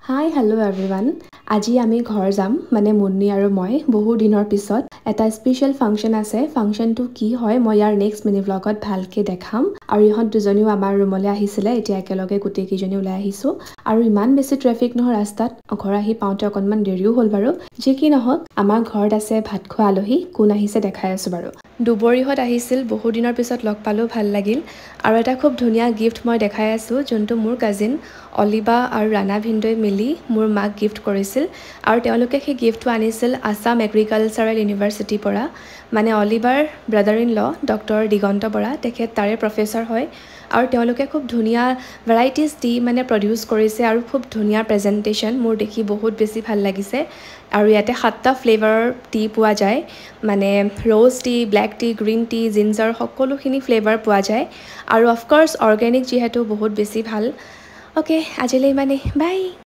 hi hello' everyone আজি আমি ঘৰ যাম মানে মুন্নি আৰু মই বহু দিনৰ পিছত এটা স্পেচিয়েল ফাংচন আছে ফাংচনটো কি হয় মই ইয়াৰ নেক্সট মিনি ব্লগত ভালকৈ দেখাম আৰু ইহঁত দুজনীও আমাৰ ৰুমলৈ আহিছিলে এতিয়া একেলগে গোটেইকেইজনী ওলাই আহিছোঁ আৰু ইমান বেছি ট্ৰেফিক নহয় ৰাস্তাত ঘৰ আহি পাওঁতে অকণমান দেৰিও হ'ল বাৰু যি কি নহওক আমাৰ ঘৰত আছে ভাত খোৱা আলহী কোন আহিছে দেখাই আছোঁ বাৰু দুবৰিহঁত আহিছিল বহু দিনৰ পিছত লগ পালোঁ ভাল লাগিল আৰু এটা খুব ধুনীয়া গিফ্ট মই দেখাই আছোঁ যোনটো মোৰ কাজিন অলিবা আৰু ৰাণা ভিন্দই মিলি মোৰ মাক গিফ্ট কৰিছিল আৰু তেওঁলোকে সেই গিফ্টটো আনিছিল আসাম এগ্ৰিকালচাৰেল ইউনিভাৰ্চিটিৰ পৰা মানে অলিভাৰ brother in law doctor Diganta Bora তেখেত তাৰে প্ৰফেচৰ হয় আৰু তেওঁলোকে খুব ধুনীয়া ভেৰাইটিজ টি মানে প্ৰডিউচ কৰিছে আৰু খুব ধুনীয়া প্ৰেজেণ্টেশ্যন মোৰ দেখি বহুত বেছি ভাল লাগিছে আৰু ইয়াতে 7টা ফ্লেভাৰৰ টি পোৱা যায় মানে rose T black tea green tea ginger সকলোখিনি ফ্লেভাৰ পোৱা যায় আৰু অফক'ৰ্ছ অৰ্গেনিক যিহেতু বহুত বেছি ভাল অ'কে আজিলৈ ইমানেই বাই